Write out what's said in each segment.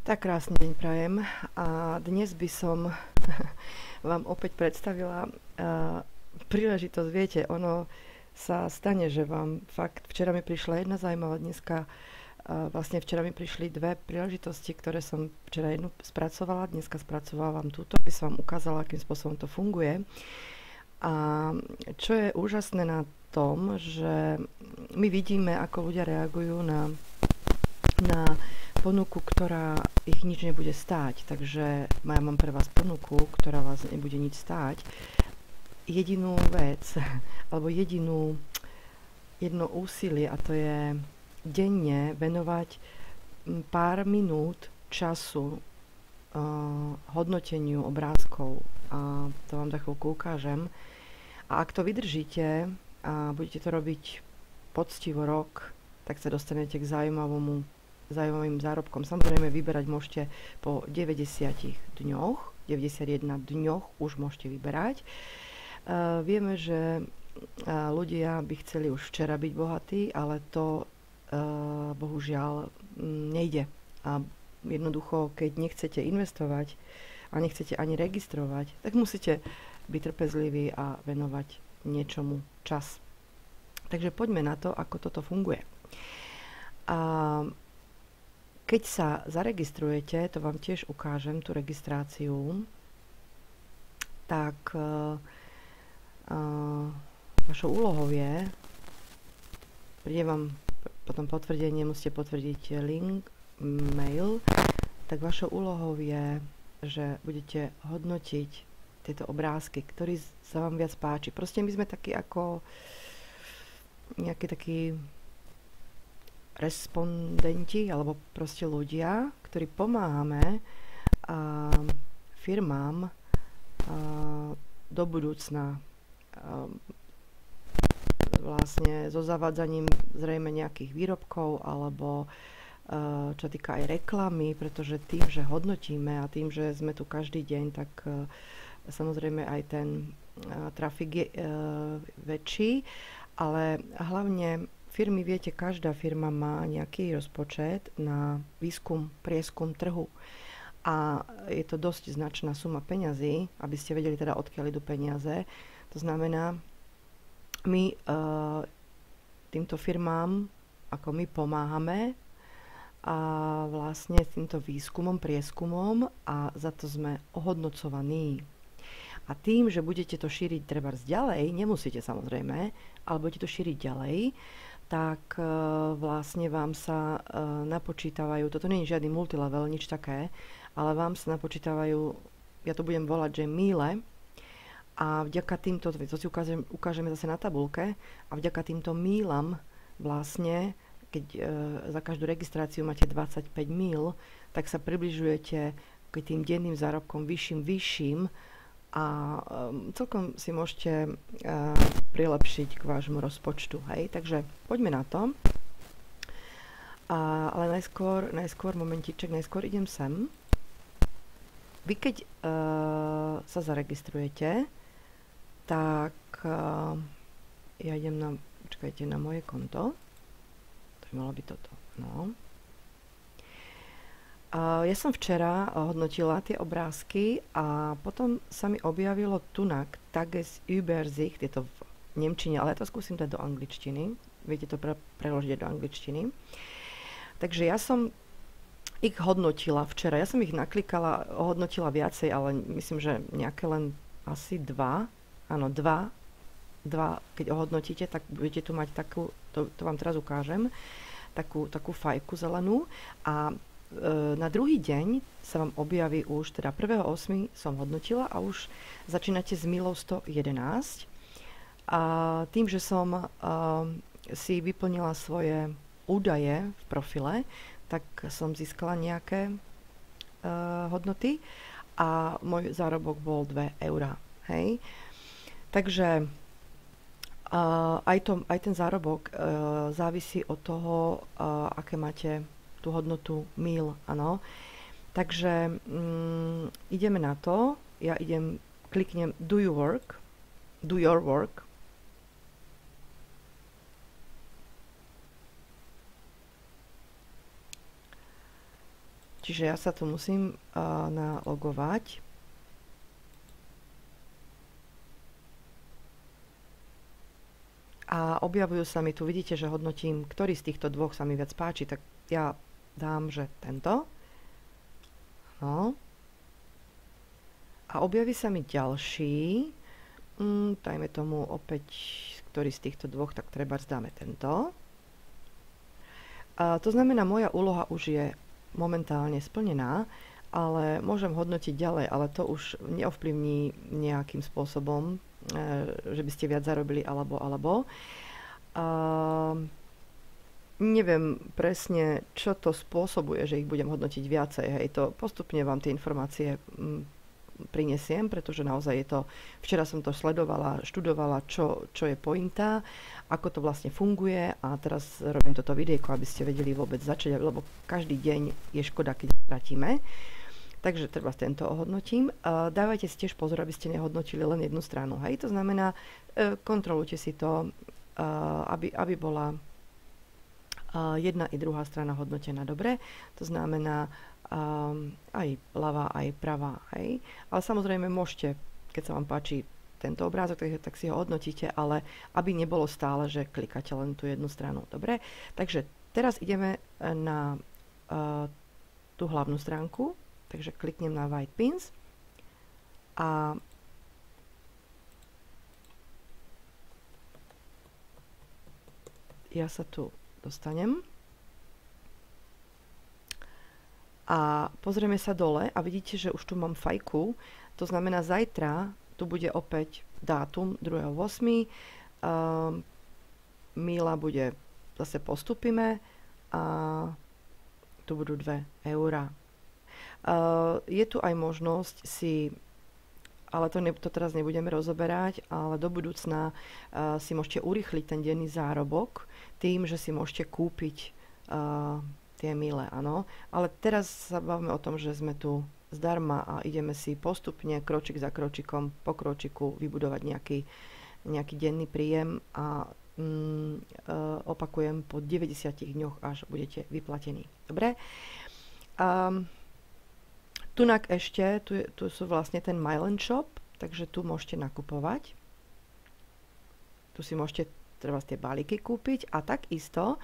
Tak krásny deň prajem a dnes by som vám opäť predstavila príležitosť. Viete, ono sa stane, že vám fakt, včera mi prišla jedna zaujímavá, dneska vlastne včera mi prišli dve príležitosti, ktoré som včera jednu spracovala, dneska spracovávam túto, aby som vám ukázala, akým spôsobom to funguje. A čo je úžasné na tom, že my vidíme, ako ľudia reagujú na ponuku, ktorá ich nič nebude stáť. Takže ja mám pre vás ponuku, ktorá vás nebude nič stáť. Jedinú vec, alebo jedno úsilie, a to je denne venovať pár minút času hodnoteniu obrázkov. A to vám za chvíľku ukážem. A ak to vydržíte a budete to robiť poctivo rok, tak sa dostanete k zaujímavým zárobkom. Samozrejme, vyberať môžete po 90 dňoch, 91 dňoch už môžete vyberať. Vieme, že ľudia by chceli už včera byť bohatí, ale to bohužiaľ nejde. A jednoducho, keď nechcete investovať a nechcete ani registrovať, tak musíte byť trpezliví a venovať niečomu čas. Takže poďme na to, ako toto funguje. A keď sa zaregistrujete, to vám tiež ukážem, tú registráciu, tak vašou úlohou je, príde vám potom potvrdenie, musíte potvrdiť link, mail, tak vašou úlohou je, že budete hodnotiť tieto obrázky, ktorý sa vám viac páči. Proste my sme takí ako nejaký taký respondenti, alebo proste ľudia, ktorí pomáhame firmám do budúcna vlastne so zavádzaním zrejme nejakých výrobkov, alebo čo týka aj reklamy, pretože tým, že hodnotíme a tým, že sme tu každý deň, tak samozrejme aj ten trafik je väčší, ale hlavne firmy, viete, každá firma má nejaký rozpočet na výskum, prieskum trhu. A je to dosť značná suma peňazí, aby ste vedeli teda, odkiaľ idú peniaze. To znamená, my týmto firmám, ako my pomáhame a vlastne s týmto výskumom, prieskumom, a za to sme ohodnocovaní. A tým, že budete to šíriť trebárs ďalej, nemusíte samozrejme, ale budete to šíriť ďalej, tak vlastne vám sa napočítavajú, toto nie je žiadny multilevel, nič také, ale vám sa napočítavajú, ja to budem volať, že míle, a vďaka týmto, to si ukážeme zase na tabulke, a vďaka týmto mílam vlastne, keď za každú registráciu máte 25 míl, tak sa približujete k tým denným zárobkom vyšším, a celkom si môžete prilepšiť k vášmu rozpočtu. Hej? Takže poďme na to. Ale najskôr momentiček, najskôr idem sem. Vy keď sa zaregistrujete, tak ja idem na moje konto. To by malo byť toto. No. Ja som včera hodnotila tie obrázky a potom sa mi objavilo tunak Tages Übersicht, je to v nemčine, ale ja to skúsim dať do angličtiny. Viete to preložiť do angličtiny. Takže ja som ich hodnotila včera. Ja som ich naklikala, hodnotila viacej, ale myslím, že nejaké len asi dva. Áno, dva. Keď ohodnotíte, tak budete tu mať takú, to vám teraz ukážem, takú fajku zelenú. A na druhý deň sa vám objaví už, teda 1.8. som hodnotila a už začínate s mílou 111. A tým, že som si vyplnila svoje údaje v profile, tak som získala nejaké hodnoty a môj zárobok bol 2 eurá. Hej? Takže aj ten zárobok závisí od toho, aké máte tú hodnotu míl, áno. Takže ideme na to. Ja kliknem do your work. Čiže ja sa tu musím nalogovať. A objavujú sa mi tu, vidíte, že hodnotím, ktorý z týchto dvoch sa mi viac páči, tak ja dám, že tento. No. A objaví sa mi ďalší, dajme tomu opäť, ktorý z týchto dvoch, tak treba dáme tento. To znamená, moja úloha už je momentálne splnená, ale môžem hodnotiť ďalej, ale to už neovplyvní nejakým spôsobom, že by ste viac zarobili alebo. Neviem presne, čo to spôsobuje, že ich budem hodnotiť viacej. Hej, to postupne vám tie informácie prinesiem, pretože naozaj je to, včera som to sledovala, študovala, čo je pointa, ako to vlastne funguje a teraz robím toto videjko, aby ste vedeli vôbec začať, lebo každý deň je škoda, keď stratíme. Takže treba tento ohodnotím. Dávajte si tiež pozor, aby ste nehodnotili len jednu stranu. Hej? To znamená, kontrolujte si to, aby bola jedna i druhá strana hodnotená dobre. To znamená aj ľavá, aj pravá. Hej? Ale samozrejme môžete, keď sa vám páči tento obrázok, tak si ho hodnotíte, ale aby nebolo stále, že klikáte len tú jednu stranu. Dobre? Takže teraz ideme na tú hlavnú stránku. Takže kliknem na White Pins a ja sa tu dostanem a pozrieme sa dole a vidíte, že už tu mám fajku, to znamená zajtra tu bude opäť dátum 2.8. Míla bude, zase postupíme a tu budú 2 eurá. Je tu aj možnosť si, ale to teraz nebudeme rozoberať, ale do budúcna si môžete urýchliť ten denný zárobok tým, že si môžete kúpiť tie míle, áno. Ale teraz sa bavíme o tom, že sme tu zdarma a ideme si postupne, kročik za kročikom, po kročiku vybudovať nejaký denný príjem a opakujem, po 90 dňoch až budete vyplatení. Dobre? Tunak ešte, tu sú vlastne ten Myland Shop, takže tu môžete nakupovať. Tu si môžete treba tie balíky kúpiť a takisto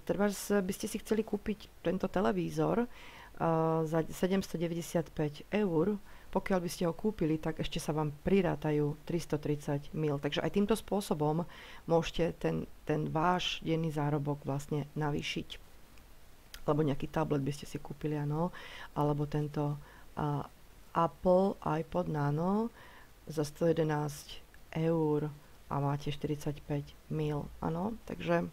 treba by ste si chceli kúpiť tento televízor za 795 eur. Pokiaľ by ste ho kúpili, tak ešte sa vám prirátajú 330 mil. Takže aj týmto spôsobom môžete ten váš denný zárobok vlastne navýšiť. Alebo nejaký tablet by ste si kúpili, áno, alebo tento Apple iPod Nano za 111 eur a máte 45 mil, áno, takže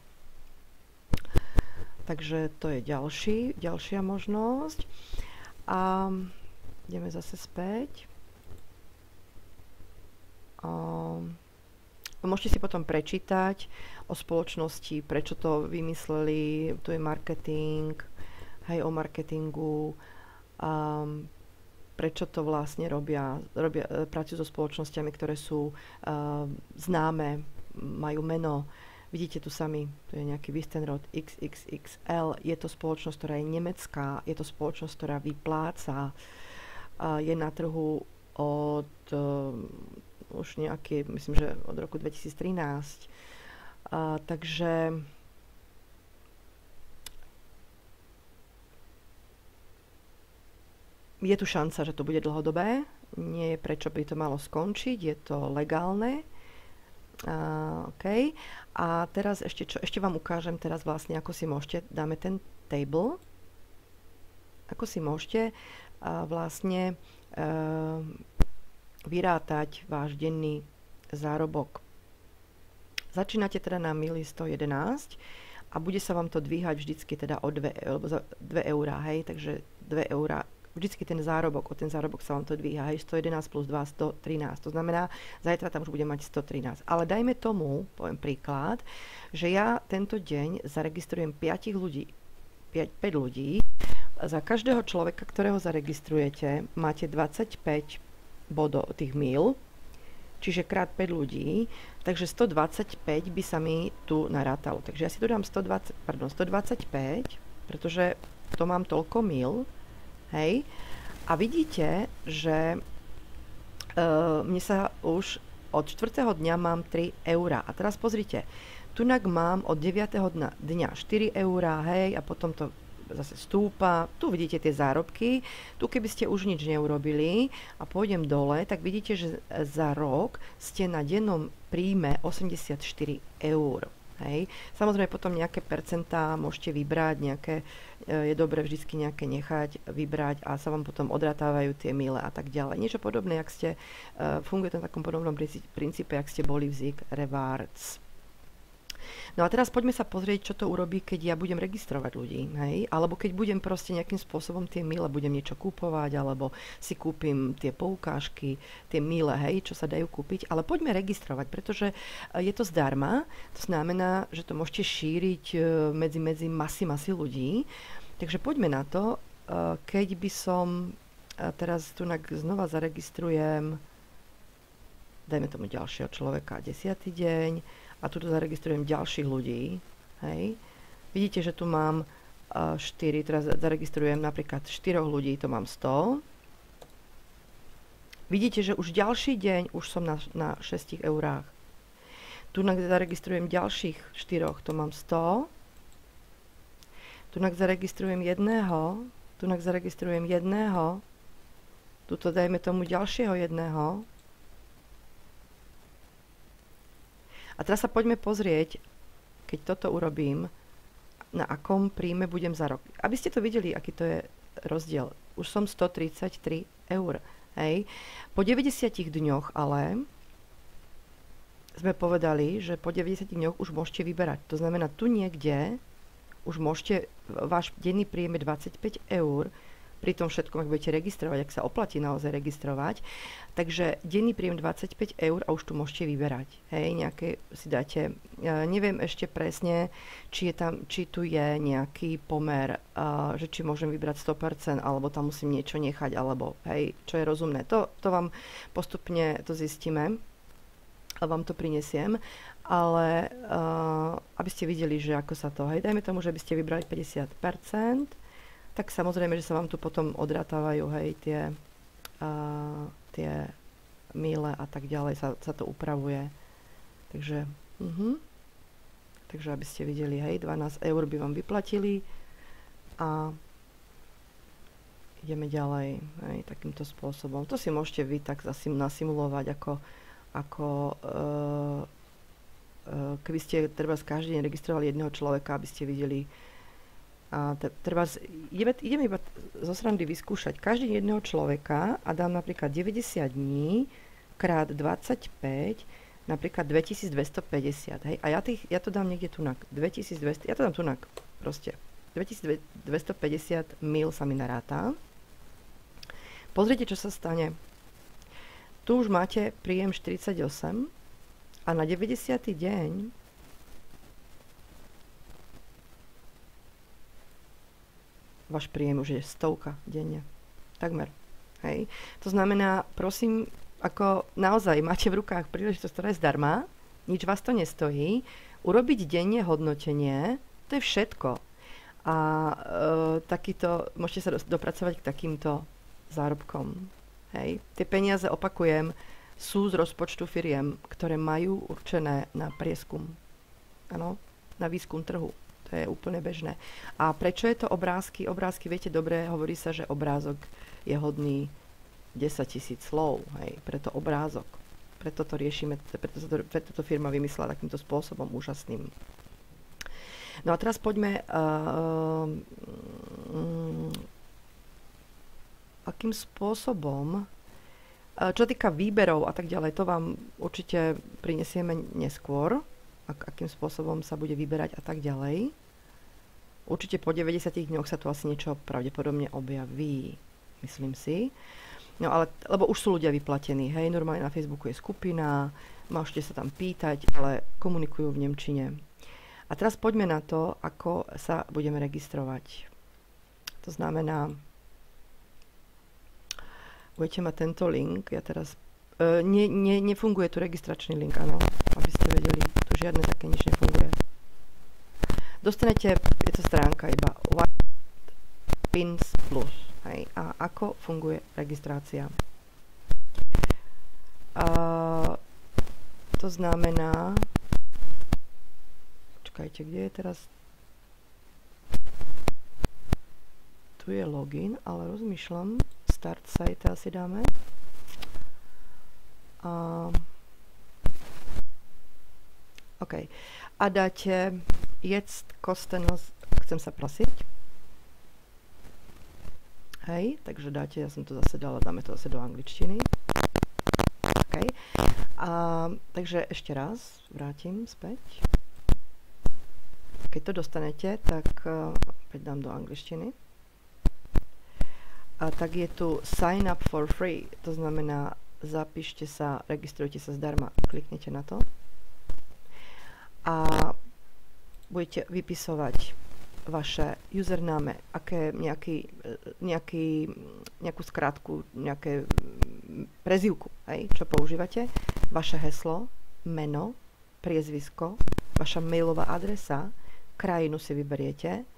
to je ďalšia možnosť. A ideme zase späť. Môžete si potom prečítať o spoločnosti, prečo to vymysleli, tu je marketing, hej, o marketingu, prečo to vlastne robia, pracujú so spoločnosťami, ktoré sú známe, majú meno. Vidíte tu sami, to je nejaký Wüstenrot XXXL, je to spoločnosť, ktorá je nemecká, je to spoločnosť, ktorá vypláca, je na trhu od už nejaký, myslím, že od roku 2013. Takže je tu šanca, že to bude dlhodobé. Nie je prečo by to malo skončiť, je to legálne. OK. A teraz ešte vám ukážem teraz vlastne, ako si môžete, dáme ten table, ako si môžete vlastne vyrátať váš denný zárobok. Začínate teda na mili 111 a bude sa vám to dvíhať vždycky teda o 2 eurá, hej, takže 2 eurá, vždycky ten zárobok, o ten zárobok sa vám to dvíha, hej, 111 plus 2, 113, to znamená, zajtra tam už budem mať 113. Ale dajme tomu, poviem príklad, že ja tento deň zaregistrujem 5 ľudí, 5 ľudí, za každého človeka, ktorého zaregistrujete, máte 25 bodov tých míl, čiže krát 5 ľudí, takže 125 by sa mi tu narátalo. Takže ja si tu dám 125, pretože to mám toľko mil, hej, a vidíte, že mne sa už od 4. dňa mám 3 eurá. A teraz pozrite, tunak mám od 9. dňa 4 eurá, hej, a potom to zase stúpa. Tu vidíte tie zárobky. Tu keby ste už nič neurobili a pôjdem dole, tak vidíte, že za rok ste na dennom príjme 84 eur. Hej. Samozrejme potom nejaké percentá môžete vybrať, je dobré vždy nejaké nechať, vybrať a sa vám potom odratávajú tie mile a tak ďalej. Niečo podobné, ak ste, funguje to na takom podobnom princípe, ak ste boli v Zik Rewards. No a teraz poďme sa pozrieť, čo to urobí, keď ja budem registrovať ľudí, hej? Alebo keď budem proste nejakým spôsobom tie mile, budem niečo kúpovať, alebo si kúpim tie poukážky, tie mile, hej, čo sa dajú kúpiť, ale poďme registrovať, pretože je to zdarma, to znamená, že to môžete šíriť medzi masy ľudí, takže poďme na to, keď by som teraz tu znova zaregistrujem, dajme tomu ďalšieho človeka, 10. deň, a tu zaregistrujem ďalších ľudí, hej. Vidíte, že tu mám 4, teraz zaregistrujem napríklad 4 ľudí, to mám 100. Vidíte, že už ďalší deň už som na 6 eurách. Tu zaregistrujem ďalších 4, to mám 100. Tu zaregistrujem jedného, tu zaregistrujem jedného, tuto dajme tomu ďalšieho jedného. A teraz sa poďme pozrieť, keď toto urobím, na akom príjme budem za rok. Aby ste to videli, aký to je rozdiel. Už som 133 eur. Hej. Po 90 dňoch ale sme povedali, že po 90 dňoch už môžete vyberať. To znamená, tu niekde už môžete, váš denný príjem je 25 eur, pri tom všetkom, ak budete registrovať, ak sa oplatí naozaj registrovať. Takže denný príjem 25 eur a už tu môžete vyberať. Hej, nejaké si dáte, neviem ešte presne, či tu je nejaký pomer, že či môžem vybrať 100%, alebo tam musím niečo nechať, alebo hej, čo je rozumné. To vám postupne to zistíme a vám to prinesiem, ale aby ste videli, že ako sa to, hej, dajme tomu, že by ste vybrali 50%, tak samozrejme, že sa vám tu potom odratávajú, hej, tie míle a tak ďalej, sa to upravuje. Takže, takže aby ste videli, hej, 12 eur by vám vyplatili a ideme ďalej, hej, takýmto spôsobom. To si môžete vy tak nasimulovať, ako keby ste treba každý deň registrovali jedného človeka, aby ste videli. A ideme iba zo srandy vyskúšať každý jedného človeka a dám napríklad 90 dní krát 25, napríklad 2250, hej, a ja to dám niekde tunak, 2200, ja to dám tunak, proste, 2250 mil sa mi naráta. Pozrite, čo sa stane. Tu už máte príjem 48 a na 90. deň váš príjem už je 100 denne. Takmer. Hej. To znamená, prosím, ako naozaj máte v rukách príležitosť, ktorá je zdarma, nič vás to nestojí, urobiť denne hodnotenie, to je všetko. A môžete sa dopracovať k takýmto zárobkom. Hej. Tie peniaze, opakujem, sú z rozpočtu firiem, ktoré majú určené na prieskum. Áno, na výskum trhu. To je úplne bežné. A prečo je to obrázky? Obrázky, viete dobre, hovorí sa, že obrázok je hodný 10 000 slov. Hej, preto obrázok. Preto to riešime, preto to firma vymyslela takýmto spôsobom úžasným. No a teraz poďme, akým spôsobom, čo týka výberov a tak ďalej, to vám určite prinesieme neskôr, akým spôsobom sa bude vyberať a tak ďalej. Určite po 90 dňoch sa tu asi niečo pravdepodobne objaví, myslím si. No ale, lebo už sú ľudia vyplatení, hej, normálne na Facebooku je skupina, môžete sa tam pýtať, ale komunikujú v nemčine. A teraz poďme na to, ako sa budeme registrovať. To znamená, budete mať tento link, ja teraz nefunguje tu registračný link, áno, aby ste vedeli, tu žiadne také nič nefunguje. Dostanete, je to stránka iba PINS Plus. Hej. A ako funguje registrácia? To znamená, počkajte, kde je teraz? Tu je login, ale rozmýšľam, start site asi dáme. OK. A dáte jetzt kostenlos, chcem sa prosiť. Hej, takže dáte, ja som to zase dala, dáme to zase do angličtiny. OK. Takže ešte raz vrátim späť. Keď to dostanete, tak opäť dám do angličtiny. A tak je tu sign up for free, to znamená zapíšte sa, registrujte sa zdarma, kliknete na to a budete vypisovať vaše username, nejakú skratku, nejaké prezývku, hej, čo používate, vaše heslo, meno, priezvisko, vaša mailová adresa, krajinu si vyberiete.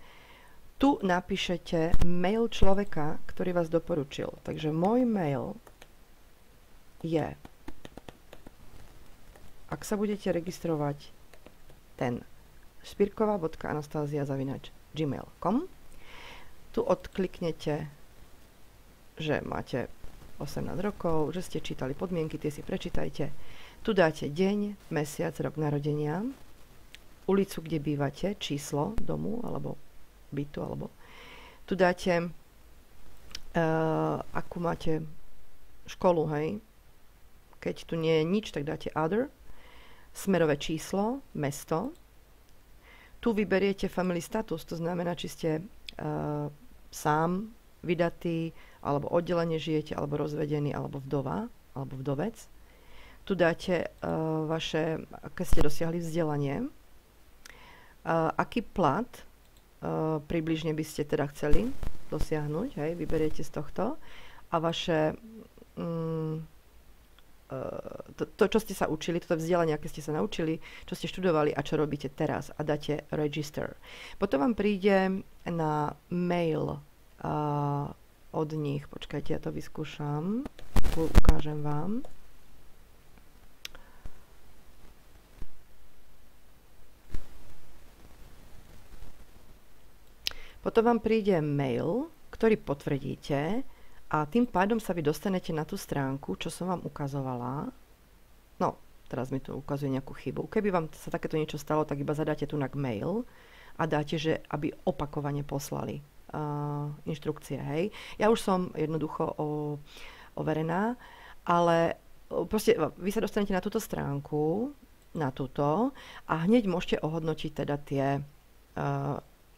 Tu napíšete mail človeka, ktorý vás doporučil. Takže môj mail je, ak sa budete registrovať, ten spirkova.anastazia@gmail.com. Tu odkliknete, že máte 18 rokov, že ste čítali podmienky, tie si prečítajte. Tu dáte deň, mesiac, rok narodenia, ulicu, kde bývate, číslo domu alebo bytu, alebo tu dáte akú máte školu, hej. Keď tu nie je nič, tak dáte other, smerové číslo, mesto. Tu vyberiete family status, to znamená, či ste sám, vydatý, alebo oddelenie žijete, alebo rozvedený, alebo vdova, alebo vdovec. Tu dáte vaše, aké ste dosiahli vzdelanie, aký plat približne by ste teda chceli dosiahnuť, hej, vyberiete z tohto a vaše to, čo ste sa učili, toto vzdelanie, aké ste sa naučili, čo ste študovali a čo robíte teraz a dáte register. Potom vám príde na mail od nich, počkajte, ja to vyskúšam, ukážem vám. Potom vám príde mail, ktorý potvrdíte a tým pádom sa vy dostanete na tú stránku, čo som vám ukazovala. No, teraz mi tu ukazuje nejakú chybu. Keby vám sa takéto niečo stalo, tak iba zadáte tu na mail a dáte, že aby opakovane poslali inštrukcie, hej. Ja už som jednoducho overená, ale proste vy sa dostanete na túto stránku, na túto a hneď môžete ohodnotiť teda tie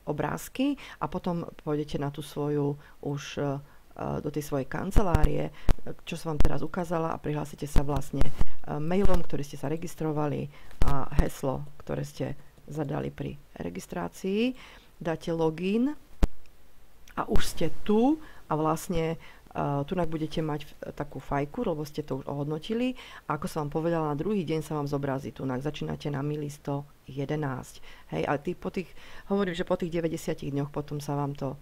obrázky a potom pôjdete na tú svoju už do tej svojej kancelárie, čo som vám teraz ukázala a prihlásite sa vlastne mailom, ktorý ste sa registrovali a heslo, ktoré ste zadali pri registrácii. Dáte login a už ste tu a vlastne tunak budete mať takú fajku, lebo ste to už ohodnotili a ako som vám povedala, na druhý deň sa vám zobrazí tunak. Začínate na mili 111. Hej, a hovorím, že po tých 90 dňoch potom sa vám to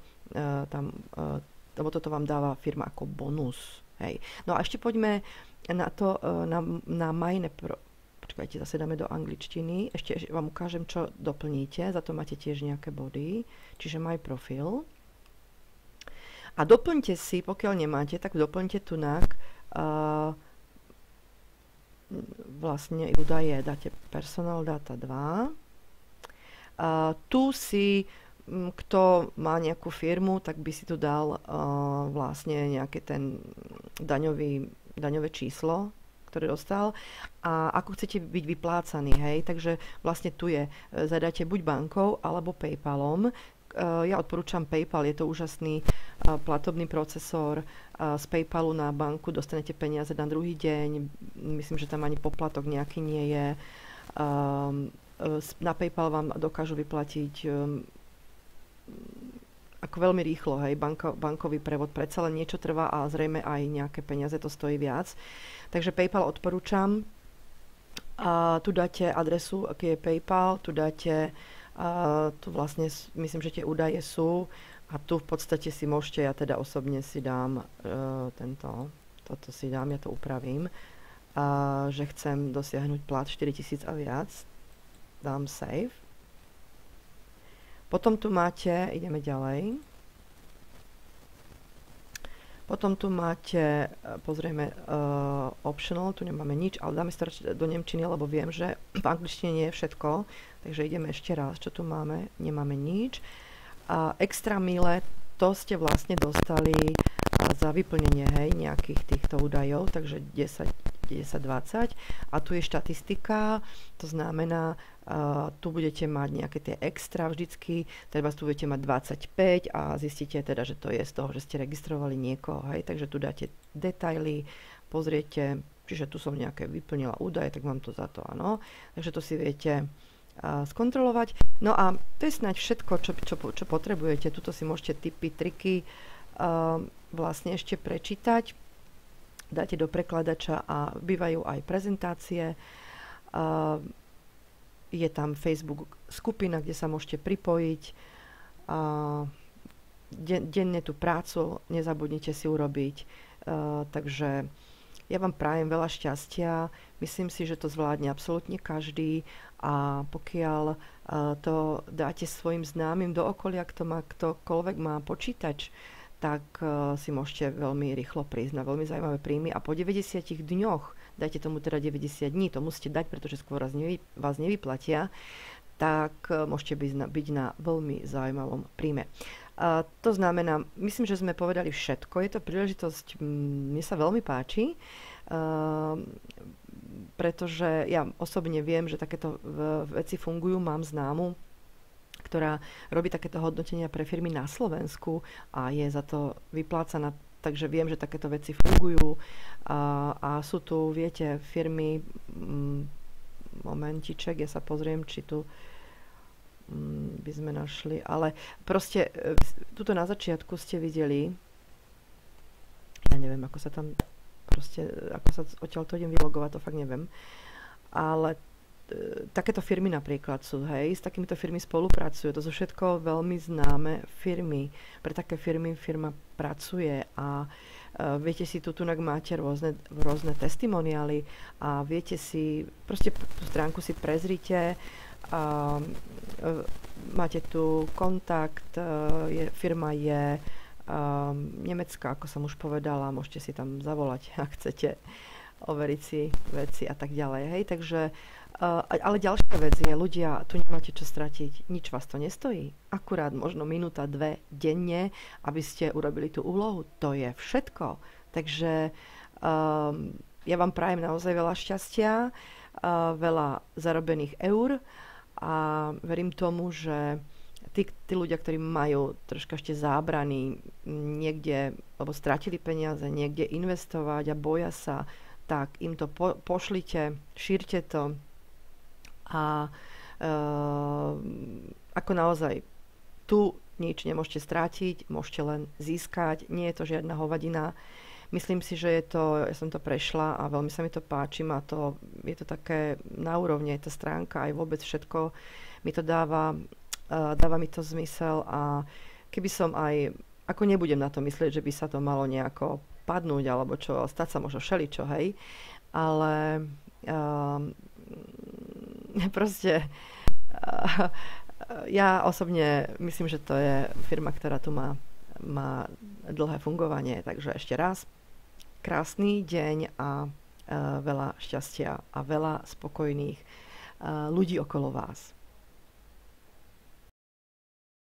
lebo toto vám dáva firma ako bonus. Hej. No a ešte poďme na to, na majné počkajte, zase dáme do angličtiny. Ešte vám ukážem, čo doplníte. Za to máte tiež nejaké body. Čiže my profil. A doplňte si, pokiaľ nemáte, tak doplňte tunak vlastne údaje. Dáte personal data 2. Tu si kto má nejakú firmu, tak by si tu dal vlastne nejaké ten daňové číslo, ktoré dostal a ako chcete byť vyplácaní, hej, takže vlastne tu je, zadáte buď bankou alebo PayPalom. Ja odporúčam PayPal, je to úžasný platobný procesor. Z PayPalu na banku dostanete peniaze na druhý deň, myslím, že tam ani poplatok nejaký nie je. Na PayPal vám dokážu vyplatiť ako veľmi rýchlo, hej, bankový prevod predsa len niečo trvá a zrejme aj nejaké peniaze to stojí viac. Takže PayPal odporúčam. A tu dáte adresu, aký je PayPal, tu dáte, tu vlastne, myslím, že tie údaje sú, A tu v podstate si môžete, ja teda osobne si dám toto si dám, ja to upravím, že chcem dosiahnuť plat 4000 a viac. Dám save. Potom tu máte, ideme ďalej. Potom tu máte, pozrieme, optional, tu nemáme nič, ale dáme si to do nemčiny, lebo viem, že v angličtine nie je všetko. Takže ideme ešte raz, čo tu máme. Nemáme nič. Extra mile, to ste vlastne dostali za vyplnenie, hej, nejakých týchto údajov, takže 10, 20. A tu je štatistika, to znamená, tu budete mať nejaké tie extra vždycky, treba tu budete mať 25 a zistíte teda, že to je z toho, že ste registrovali niekoho, hej, takže tu dáte detaily, pozriete, čiže tu som nejaké vyplnila údaje, tak mám to za to, áno. Takže to si viete skontrolovať. No a to je snáď všetko, čo potrebujete. Tuto si môžete tipy, triky vlastne ešte prečítať. Dáte do prekladača a bývajú aj prezentácie. Je tam Facebook skupina, kde sa môžete pripojiť. Denne tú prácu nezabudnite si urobiť. Takže ja vám prajem veľa šťastia. Myslím si, že to zvládne absolútne každý a pokiaľ to dáte svojim známym do okolia, ktokoľvek má počítač, tak si môžete veľmi rýchlo prísť na veľmi zaujímavé príjmy a po 90 dňoch, dajte tomu teda 90 dní, to musíte dať, pretože skôr vás nevyplatia, tak môžete byť na veľmi zaujímavom príjme. To znamená, myslím, že sme povedali všetko. Je to príležitosť, mne sa veľmi páči, pretože ja osobne viem, že takéto veci fungujú. Mám známu, ktorá robí takéto hodnotenia pre firmy na Slovensku a je za to vyplácaná. Takže viem, že takéto veci fungujú a sú tu, viete, firmy, momentiček, ja sa pozriem, či tu by sme našli, ale proste tuto na začiatku ste videli, ja neviem, ako sa tam proste, ako sa odtiaľ to idem vylogovať, to fakt neviem, ale takéto firmy napríklad sú, hej, s takýmito firmy spolupracujú, to sú všetko veľmi známe firmy, pre také firmy firma pracuje a viete si, tu máte rôzne testimoniály a viete si, proste tú stránku si prezrite, máte tu kontakt, firma je nemecká, ako som už povedala, môžete si tam zavolať, ak chcete overiť si veci a tak ďalej, hej, takže ale ďalšia vec je, ľudia, tu nemáte čo stratiť, nič vás to nestojí, akurát možno minúta, 2 denne, aby ste urobili tú úlohu, to je všetko, takže ja vám prajem naozaj veľa šťastia, veľa zarobených eur a verím tomu, že tí ľudia, ktorí majú troška ešte zábrany niekde, alebo stratili peniaze, niekde investovať a boja sa, tak im to pošlite, šírte to a ako naozaj tu nič nemôžete strátiť, môžete len získať, nie je to žiadna hovadina. Myslím si, že je to, ja som to prešla a veľmi sa mi to páči, je to také na úrovni, tá stránka, aj vôbec všetko mi to dáva mi to zmysel a keby som aj, ako nebudem na to myslieť, že by sa to malo nejako padnúť, alebo čo, stať sa možno všeličo, hej, ale proste ja osobne myslím, že to je firma, ktorá tu má dlhé fungovanie, takže ešte raz krásny deň a veľa šťastia a veľa spokojných ľudí okolo vás.